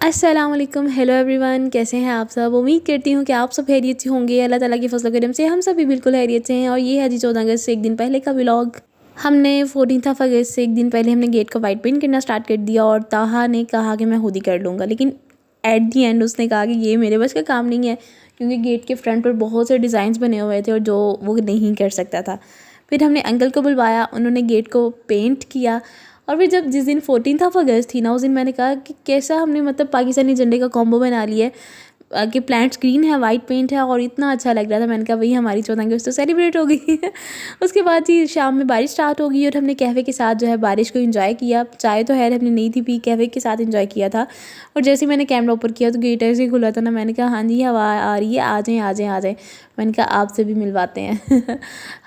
अस्सलाम वालेकुम, hello everyone, कैसे हैं आप सब। उम्मीद करती हूँ कि आप सब खैरियत से होंगे। अल्लाह ताला की फजल करम से हम सब भी बिल्कुल खैरियत से हैं। और ये है जी 14 अगस्त से एक दिन पहले का व्लॉग। हमने 14 अगस्त से एक दिन पहले हमने गेट को वाइट पेंट करना स्टार्ट कर दिया और ताहा ने कहा कि मैं खुद ही कर लूँगा, लेकिन एट दी एंड उसने कहा कि ये मेरे बस का काम नहीं है, क्योंकि गेट के फ्रंट पर बहुत से डिज़ाइंस बने हुए थे और जो वो नहीं कर सकता था। फिर हमने अंकल को बुलवाया, उन्होंने गेट को पेंट किया। और फिर जब जिस दिन 14 अगस्त थी ना, उस दिन मैंने कहा कि कैसा हमने मतलब पाकिस्तानी झंडे का कॉम्बो बना लिया है कि प्लांट्स ग्रीन है, वाइट पेंट है और इतना अच्छा लग रहा था। मैंने कहा वही हमारी 14 अगस्त तो सेलिब्रेट हो गई है। उसके बाद जी शाम में बारिश स्टार्ट हो गई और हमने कहवे के साथ जो है बारिश को एंजॉय किया। चाय तो है हमने नहीं थी पी, कहवे के साथ एंजॉय किया था। और जैसे ही मैंने कैमरा ऊपर किया तो गेट ऐसे ही खुला था ना, मैंने कहा हाँ जी हवा आ रही है, आ जाएँ आ जाएँ आ जाएँ। मैंने कहा आपसे भी मिलवाते हैं।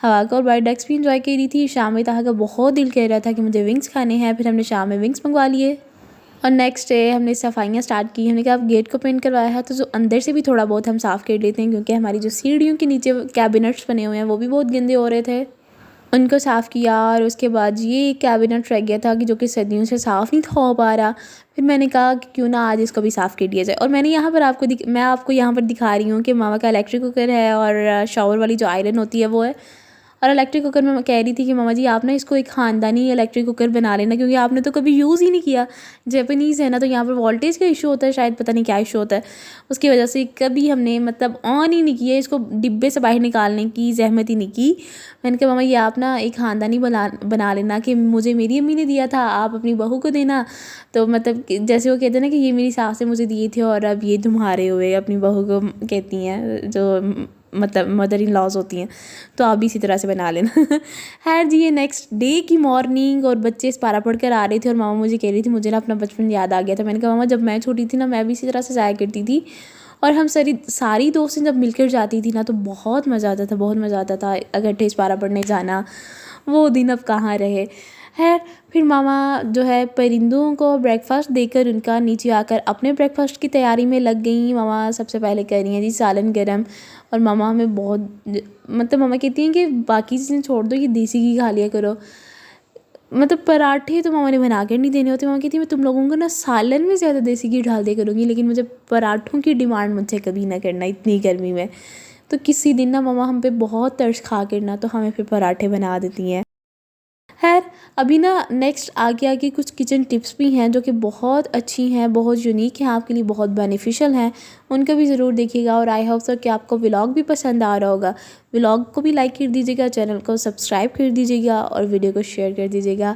हवा का और वाइट डक्स भी इंजॉय की रही थी। शाम में ताहा का बहुत दिल कह रहा था कि मुझे विंग्स खाने हैं, फिर हमने शाम में विंग्स मंगवा लिए। और नेक्स्ट डे हमने सफाइयाँ स्टार्ट की। हमने कहा अब गेट को पेंट करवाया है तो जो अंदर से भी थोड़ा बहुत हम साफ़ कर लेते हैं, क्योंकि हमारी जो सीढ़ियों के नीचे कैबिनेट्स बने हुए हैं वो भी बहुत गंदे हो रहे थे। उनको साफ़ किया और उसके बाद ये एक कैबिनेट रह गया था कि जो कि सदियों से साफ़ नहीं था हो पा रहा। फिर मैंने कहा कि क्यों ना आज इसको भी साफ़ कर दिया जाए। और मैंने यहाँ पर मैं आपको यहाँ पर दिखा रही हूँ कि मामा का इलेक्ट्रिक कुकर है और शावर वाली जो आयरन होती है वो है। और इलेक्ट्रिक कुकर में कह रही थी कि मामा जी आप ना इसको एक ख़ानदानी इलेक्ट्रिक कुकर बना लेना, क्योंकि आपने तो कभी यूज़ ही नहीं किया। जापानीज़ है ना, तो यहाँ पर वोल्टेज का इशू होता है, शायद पता नहीं क्या इशू होता है, उसकी वजह से कभी हमने मतलब ऑन ही नहीं किया, इसको डिब्बे से बाहर निकालने की जहमत ही नहीं की। मैंने कहा मामा ये आप ना एक ख़ानदानी बना लेना कि मुझे मेरी अम्मी ने दिया था, आप अपनी बहू को देना। तो मतलब जैसे वो कहते हैं ना कि ये मेरी सास ने मुझे दिए थे और अब ये तुम्हारे हुए, अपनी बहू को कहती हैं जो मतलब मदर इन लॉज होती हैं, तो आप भी इसी तरह से बना लेना। खैर जी ये नेक्स्ट डे की मॉर्निंग और बच्चे इस पारा पढ़ कर आ रहे थे और मामा मुझे कह रही थी मुझे ना अपना बचपन याद आ गया था। मैंने कहा मामा जब मैं छोटी थी ना मैं भी इसी तरह से जाया करती थी और हम सारी दोस्तें जब मिलकर जाती थी ना तो बहुत मज़ा आता था, बहुत मज़ा आता था इकट्ठे इस पारा पढ़ने जाना। वो दिन अब कहाँ रहे। है फिर मामा जो है परिंदों को ब्रेकफास्ट देकर उनका नीचे आकर अपने ब्रेकफास्ट की तैयारी में लग गई। मामा सबसे पहले कर रही हैं जी सालन गरम। और मामा हमें बहुत मतलब मामा कहती हैं कि बाकी चीज़ें छोड़ दो, ये देसी घी खा लिया करो। मतलब पराठे तो मामा ने बना कर नहीं देने होते। मामा कहती है मैं तुम लोगों को ना सालन में ज़्यादा देसी घी डाल दिया करूँगी, लेकिन मुझे पराठों की डिमांड मुझसे कभी ना करना इतनी गर्मी में। तो किसी दिन ना मामा हम पे बहुत तरस खा कर ना तो हमें फिर पराठे बना देती हैं। खैर अभी ना नेक्स्ट आगे आगे कुछ किचन टिप्स भी हैं जो कि बहुत अच्छी हैं, बहुत यूनिक हैं, आपके लिए बहुत बेनिफिशियल हैं। उनका भी ज़रूर देखिएगा और आई होप सो कि आपको व्लॉग भी पसंद आ रहा होगा। व्लॉग को भी लाइक कर दीजिएगा, चैनल को सब्सक्राइब कर दीजिएगा और वीडियो को शेयर कर दीजिएगा।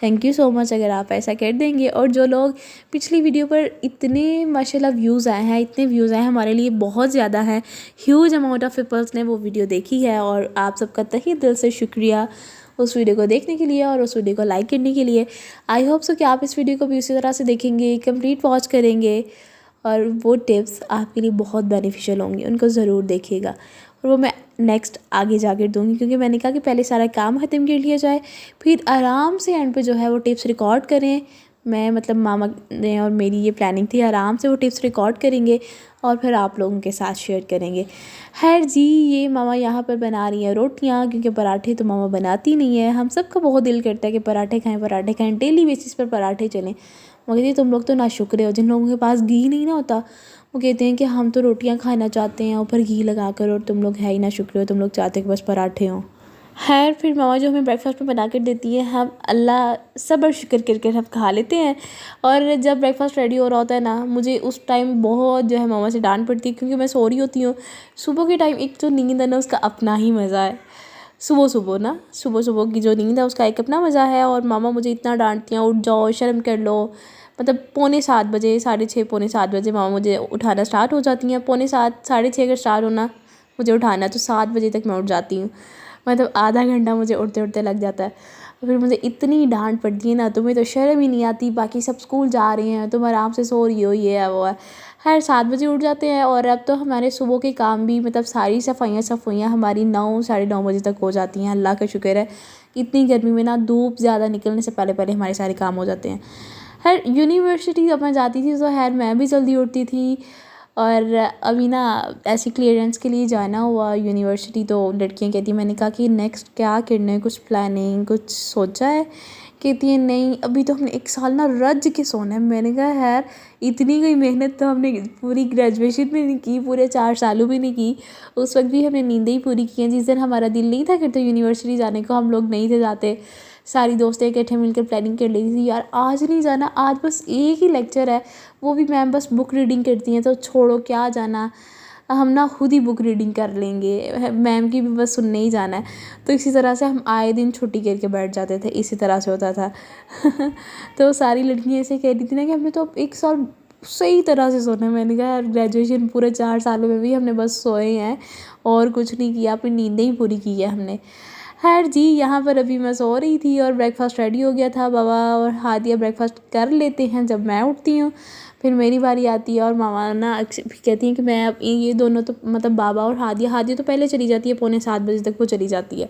थैंक यू सो मच अगर आप ऐसा कर देंगे। और जो लोग पिछली वीडियो पर इतने माशाल्लाह व्यूज़ आए हैं, इतने व्यूज़ आए हैं, हमारे लिए बहुत ज़्यादा हैं। ह्यूज अमाउंट ऑफ पीपल्स ने वो वीडियो देखी है और आप सबका तहे दिल से शुक्रिया उस वीडियो को देखने के लिए और उस वीडियो को लाइक करने के लिए। आई होप सो कि आप इस वीडियो को भी उसी तरह से देखेंगे, कंप्लीट वॉच करेंगे और वो टिप्स आपके लिए बहुत बेनिफिशियल होंगी, उनको ज़रूर देखिएगा। और वो मैं नेक्स्ट आगे जाकर दूँगी, क्योंकि मैंने कहा कि पहले सारा काम ख़त्म कर लिया जाए, फिर आराम से एंड पे जो है वो टिप्स रिकॉर्ड करें। मैं मतलब मामा ने और मेरी ये प्लानिंग थी, आराम से वो टिप्स रिकॉर्ड करेंगे और फिर आप लोगों के साथ शेयर करेंगे। खैर जी ये मामा यहाँ पर बना रही हैं रोटियाँ, क्योंकि पराठे तो मामा बनाती नहीं है। हम सबका बहुत दिल करता है कि पराठे खाएं, डेली बेसिस पर पराठे चलें। वो कहती है तुम लोग तो नाशुक्रे हो, जिन लोगों के पास घी नहीं ना होता वो कहते हैं कि हम तो रोटियाँ खाना चाहते हैं ऊपर घी लगा कर, और तुम लोग है ही नाशुक्रे हो, तुम लोग चाहते हैं कि बस पराठे हों। खैर फिर मामा जो हमें ब्रेकफास्ट में बना कर देती है, हम अल्लाह सब्र शुक्र करके हम खा लेते हैं। और जब ब्रेकफास्ट रेडी हो रहा होता है ना, मुझे उस टाइम बहुत जो है मामा से डांट पड़ती है, क्योंकि मैं सो रही होती हूँ। सुबह के टाइम एक जो नींद है ना उसका अपना ही मज़ा है। सुबह सुबह की जो नींद है उसका एक अपना मज़ा है। और मामा मुझे इतना डांटती हैं, उठ जाओ शर्म कर लो। मतलब 6:45 6:30 6:45 मामा मुझे उठाना स्टार्ट हो जाती हैं। 6:45 6:30 अगर स्टार्ट होना मुझे उठाना तो 7 बजे तक मैं उठ जाती हूँ। मतलब आधा घंटा मुझे उठते उठते लग जाता है। फिर मुझे इतनी डांट पड़ती है ना, तुम्हें तो शर्म ही नहीं आती, बाकी सब स्कूल जा रहे हैं तुम आराम से सो रही हो, ये है वो है। खैर 7 बजे उठ जाते हैं और अब तो हमारे सुबह के काम भी मतलब सारी सफाइयाँ हमारी 9 साढ़े 9 बजे तक हो जाती हैं। अल्लाह का शुक्र है, इतनी गर्मी में ना धूप ज़्यादा निकलने से पहले पहले हमारे सारे काम हो जाते हैं। खैर यूनिवर्सिटी जब मैं जाती थी तो खैर मैं भी जल्दी उठती थी। और अभी ना ऐसे क्लियरेंस के लिए जाना हुआ यूनिवर्सिटी, तो लड़कियां कहती हैं, मैंने कहा कि नेक्स्ट क्या करना है, कुछ प्लानिंग कुछ सोचा है। कहती है नहीं अभी तो हमने 1 साल ना रज के सोना है। मैंने कहा यार इतनी कोई मेहनत तो हमने पूरी ग्रेजुएशन में नहीं की, पूरे 4 सालों में नहीं की। उस वक्त भी हमने नींदें ही पूरी की हैं। जिस दिन हमारा दिल नहीं था करते यूनिवर्सिटी जाने को, हम लोग नहीं थे जाते, सारी दोस्तें इकट्ठे मिलकर प्लानिंग कर ली थी यार आज नहीं जाना, आज बस एक ही लेक्चर है, वो भी मैम बस बुक रीडिंग करती हैं तो छोड़ो क्या जाना, हम ना खुद ही बुक रीडिंग कर लेंगे, मैम की भी बस सुनने ही जाना है। तो इसी तरह से हम आए दिन छुट्टी करके बैठ जाते थे, इसी तरह से होता था। तो सारी लड़कियाँ ऐसे कह रही थी ना कि हमने तो 1 साल सही तरह से सोना है। मैंने कहा यार ग्रेजुएशन पूरे 4 सालों में भी हमने बस सोए हैं और कुछ नहीं किया, अपनी नींदें ही पूरी की है हमने। खैर जी, यहाँ पर अभी मैं सो रही थी और ब्रेकफास्ट रेडी हो गया था। बाबा और हादिया ब्रेकफास्ट कर लेते हैं जब मैं उठती हूँ, फिर मेरी बारी आती है। और मामा ना कहती हैं कि मैं अब ये दोनों तो मतलब बाबा और हादिया तो पहले चली जाती है, 6:45 तक वो चली जाती है।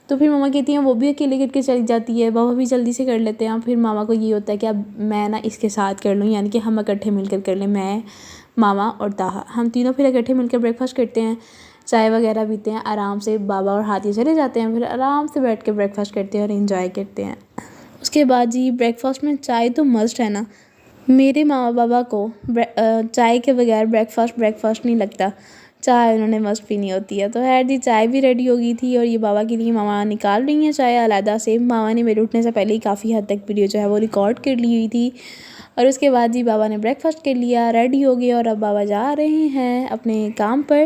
तो फिर मामा कहती हैं वो भी अकेले करके चली जाती है, बाबा भी जल्दी से कर लेते हैं। फिर मामा को ये होता है कि अब मैं ना इसके साथ कर लूँ, यानी कि हम इकट्ठे मिलकर कर लें, मैं, मामा और ताहा, हम तीनों फिर इकट्ठे मिलकर ब्रेकफास्ट करते हैं, चाय वगैरह पीते हैं आराम से। बाबा और हाथी चले जाते हैं, फिर आराम से बैठ के ब्रेकफास्ट करते हैं और एंजॉय करते हैं। उसके बाद जी ब्रेकफास्ट में चाय तो मस्ट है ना। मेरे मामा बाबा को चाय के बगैर ब्रेकफास्ट नहीं लगता, चाय उन्होंने मस्ट पीनी होती है। तो खैर जी चाय भी रेडी हो गई थी और ये बाबा के लिए मामा निकाल रही हैं चाय अलहदा से। मामा ने मेरे उठने से पहले ही काफ़ी हद तक वीडियो जो है वो रिकॉर्ड कर ली हुई थी। और उसके बाद जी बाबा ने ब्रेकफास्ट कर लिया, रेडी हो गए और अब बाबा जा रहे हैं अपने काम पर।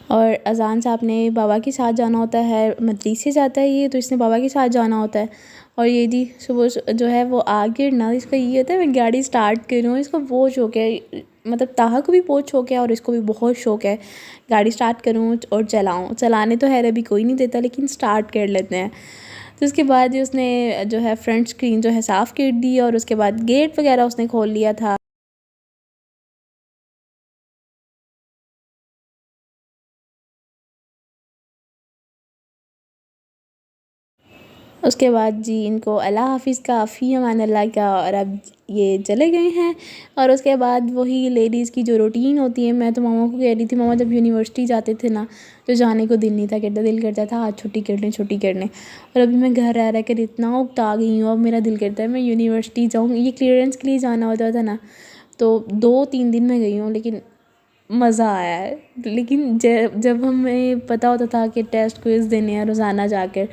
और अज़ान साहब ने बाबा के साथ जाना होता है, मदरसे जाता है ये, तो इसने बाबा के साथ जाना होता है। और ये जी सुबह जो है वो आगे ना, इसका ये होता है मैं गाड़ी स्टार्ट करूँ, इसको बहुत शौक़ है, मतलब ताहा को भी बहुत शौक़ है और इसको भी बहुत शौक़ है गाड़ी स्टार्ट करूँ और चलाऊँ। चलाने तो है अभी कोई नहीं देता, लेकिन स्टार्ट कर लेते हैं। तो उसके बाद उसने जो है फ्रंट स्क्रीन जो है साफ़ कर दी और उसके बाद गेट वगैरह उसने खोल लिया था। उसके बाद जी इनको अल्लाह हाफ़िज़ का, फ़ी अमान अल्लाह का, और अब ये चले गए हैं। और उसके बाद वही लेडीज़ की जो रूटीन होती है, मैं तो मामा को कह रही थी, मामा जब यूनिवर्सिटी जाते थे ना तो जाने को दिल नहीं था करता, दिल करता था आज छुट्टी कर लें। और अभी मैं घर रह कर इतना उकता गई हूँ, अब मेरा दिल करता है मैं यूनिवर्सिटी जाऊँ। ये क्लियरेंस के लिए जाना होता था ना, तो 2-3 दिन में गई हूँ, लेकिन मज़ा आया है। लेकिन जब हमें पता होता था कि टेस्ट क्विज़ देने हैं रोज़ाना जाकर,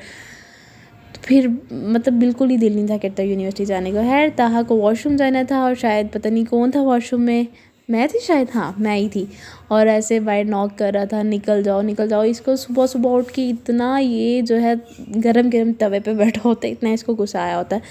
फिर मतलब बिल्कुल ही दिल नहीं था करता यूनिवर्सिटी जाने का। खैर ताहा को वॉशरूम जाना था और शायद पता नहीं कौन था वॉशरूम में, मैं थी शायद, हाँ मैं ही थी। और ऐसे बाहर नॉक कर रहा था निकल जाओ निकल जाओ। इसको सुबह सुबह उठ के इतना ये जो है गरम गरम तवे पे बैठा होता है, इतना इसको गुस्सा आया होता है।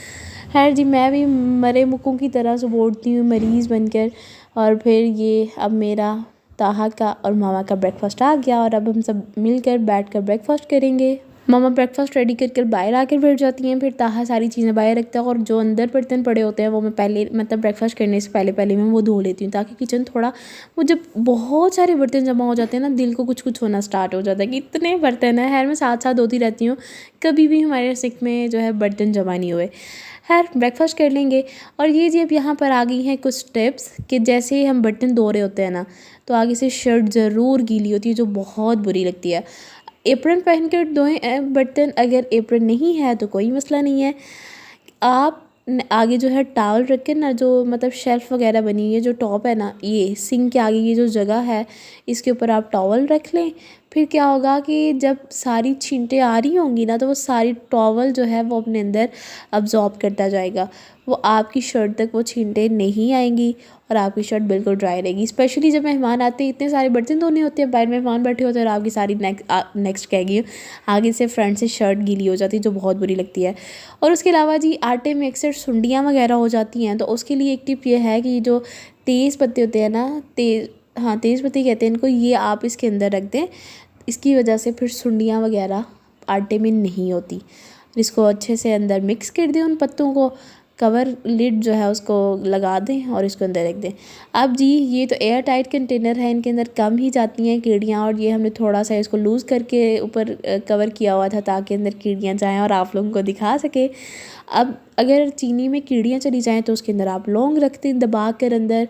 खैर जी मैं भी मरे मुक्कों की तरह सुबह उठती हूँ मरीज़ बनकर। और फिर ये अब मेरा, ताहा का और मामा का ब्रेकफास्ट आ गया और अब हम सब मिलकर बैठकर ब्रेकफास्ट करेंगे। मामा ब्रेकफास्ट रेडी कर बाहर आकर बैठ जाती हैं, फिर ताहा सारी चीज़ें बाहर रखता है और जो अंदर बर्तन पड़े होते हैं वो मैं पहले मतलब ब्रेकफास्ट करने से पहले मैं वो धो लेती हूँ, ताकि किचन थोड़ा, वो जब बहुत सारे बर्तन जमा हो जाते हैं ना दिल को कुछ होना स्टार्ट हो जाता है कि इतने बर्तन हैं। खैर मैं साथ साथ धोती रहती हूँ, कभी भी हमारे सिंक में जो है बर्तन जमा नहीं हुए। खैर ब्रेकफास्ट कर लेंगे। और ये जी अब यहाँ पर आ गई हैं कुछ टिप्स कि जैसे ही हम बर्तन धो रहे होते हैं ना, तो आगे से शर्ट ज़रूर गीली होती है जो बहुत बुरी लगती है। एप्रन पहन कर धोएं बर्तन, अगर एप्रन नहीं है तो कोई मसला नहीं है। आप आगे जो है टॉवल रख के ना, जो मतलब शेल्फ़ वगैरह बनी हुई है, जो टॉप है ना, ये सिंक के आगे ये जो जगह है इसके ऊपर आप टॉवल रख लें। फिर क्या होगा कि जब सारी छींटें आ रही होंगी ना, तो वो सारी टॉवल जो है वो अपने अंदर अब्ज़ॉर्ब करता जाएगा, वो आपकी शर्ट तक वो छींटें नहीं आएंगी और आपकी शर्ट बिल्कुल ड्राई रहेगी। स्पेशली जब मेहमान आते हैं, इतने सारे बर्तन धोने होते हैं, बाहर मेहमान बैठे होते हैं और आपकी सारी नेक्स्ट कह गई आगे से फ्रंट से शर्ट गीली हो जाती है, जो बहुत बुरी लगती है। और उसके अलावा जी आटे में अक्सर सुंडियाँ वगैरह हो जाती हैं, तो उसके लिए एक टिप ये है कि जो तेज़ पत्ते होते हैं ना, तेज़ पत्ते कहते हैं इनको, ये आप इसके अंदर रख दें। इसकी वजह से फिर सुंडियाँ वगैरह आटे में नहीं होती। इसको अच्छे से अंदर मिक्स कर दें, उन पत्तों को, कवर लिड जो है उसको लगा दें और इसको अंदर रख दें। अब जी ये तो एयर टाइट कंटेनर है, इनके अंदर कम ही जाती हैं कीड़ियाँ, और ये हमने थोड़ा सा इसको लूज़ करके ऊपर कवर किया हुआ था ताकि अंदर कीड़ियाँ जाएँ और आप लोगों को दिखा सके। अब अगर चीनी में कीड़ियाँ चली जाएँ तो उसके अंदर आप लौंग रख दें दबा कर अंदर।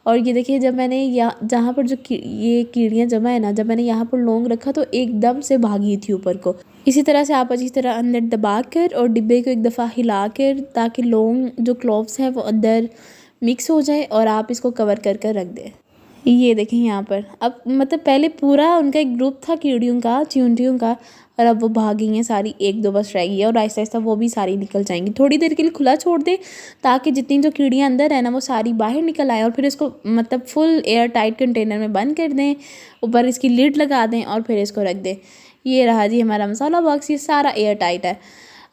और ये देखिए जब मैंने जहाँ पर जो ये कीड़ियाँ जमा है ना, जब मैंने यहाँ पर लौंग रखा तो एकदम से भागी थी ऊपर को। इसी तरह से आप अच्छी तरह अंदर दबा कर और डिब्बे को एक दफ़ा हिला कर, ताकि लौंग जो क्लोव्स हैं वो अंदर मिक्स हो जाए, और आप इसको कवर कर कर रख दें। ये देखें यहाँ पर अब मतलब पहले पूरा उनका एक ग्रुप था कीड़ियों का, चींटियों का, और अब वो भाग गई हैं सारी, एक दो बस रह गई है और आहिस्ता आहिस्ता वो भी सारी निकल जाएंगी। थोड़ी देर के लिए खुला छोड़ दें ताकि जितनी जो कीड़ियाँ अंदर है ना वो सारी बाहर निकल आए, और फिर इसको मतलब फुल एयर टाइट कंटेनर में बंद कर दें, ऊपर इसकी लिड लगा दें और फिर इसको रख दें। ये रहा जी हमारा मसाला बॉक्स, ये सारा एयर टाइट है।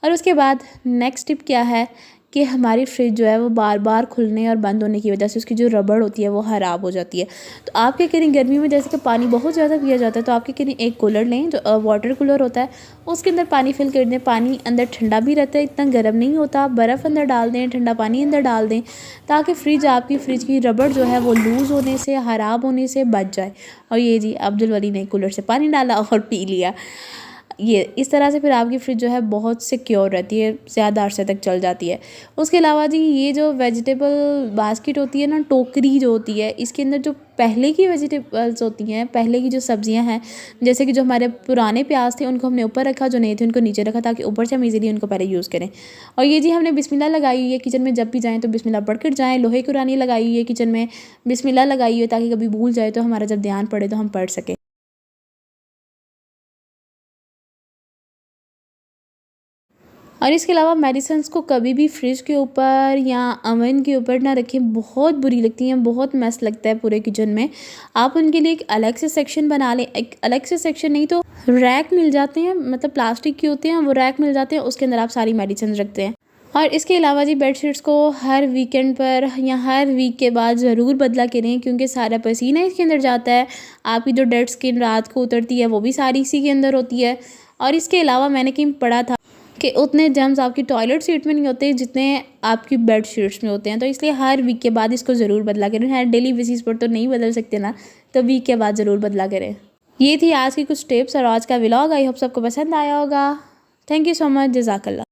और उसके बाद नेक्स्ट टिप क्या है कि हमारी फ्रिज जो है वो बार बार खुलने और बंद होने की वजह से उसकी जो रबड़ होती है वो ख़राब हो जाती है। तो आप क्या करें, गर्मी में जैसे कि पानी बहुत ज़्यादा पिया जाता है, तो आप क्या करें, एक कूलर लें जो वाटर कूलर होता है, उसके अंदर पानी फिल कर दें। पानी अंदर ठंडा भी रहता है, इतना गर्म नहीं होता। बर्फ़ अंदर डाल दें, ठंडा पानी अंदर डाल दें, ताकि आपकी फ्रिज की रबड़ जो है वो लूज़ होने से, ख़राब होने से बच जाए। और ये जी अब्दुल वली ने कूलर से पानी डाला और पी लिया। ये इस तरह से फिर आपकी फ्रिज जो है बहुत सिक्योर रहती है, ज़्यादा अरसे तक चल जाती है। उसके अलावा जी ये जो वेजिटेबल बास्केट होती है ना, टोकरी जो होती है, इसके अंदर जो पहले की वेजिटेबल्स होती हैं, पहले की जो सब्जियां हैं, जैसे कि जो हमारे पुराने प्याज थे उनको हमने ऊपर रखा, जो नहीं थे उनको नीचे रखा, ताकि ऊपर से हम इजीली उनको पहले यूज़ करें। और ये जी हमने बिस्मिल्लाह लगाई हुई है किचन में, जब भी जाएँ तो बिस्मिल्लाह पढ़ कर जाएँ। लोहे की कुरानी लगाई हुई है किचन में, बिस्मिल्लाह लगाई हुई है ताकि कभी भूल जाए तो हमारा जब ध्यान पड़े तो हम पढ़ सकें। और इसके अलावा मेडिसिन्स को कभी भी फ्रिज के ऊपर या अवन के ऊपर ना रखें, बहुत बुरी लगती हैं, बहुत मेस लगता है पूरे किचन में। आप उनके लिए एक अलग से सेक्शन बना लें, एक अलग से सेक्शन नहीं तो रैक मिल जाते हैं, मतलब प्लास्टिक के होते हैं वो रैक मिल जाते हैं, उसके अंदर आप सारी मेडिसिन रखते हैं। और इसके अलावा जी बेडशीट्स को हर वीकेंड पर या हर वीक के बाद ज़रूर बदला करें, क्योंकि सारा पसीना इसके अंदर जाता है। आपकी जो डेड स्किन रात को उतरती है वो भी सारी इसी के अंदर होती है। और इसके अलावा मैंने कहीं पढ़ा था कि उतने जर्म्स आपकी टॉयलेट सीट में नहीं होते जितने आपकी बेड शीट्स में होते हैं, तो इसलिए हर वीक के बाद इसको ज़रूर बदला करें। हर डेली बेसिस पर तो नहीं बदल सकते ना, तो वीक के बाद ज़रूर बदला करें। ये थी आज की कुछ टिप्स और आज का व्लॉग। आई होप सबको पसंद आया होगा। थैंक यू सो मच, जज़ाकल्लाह।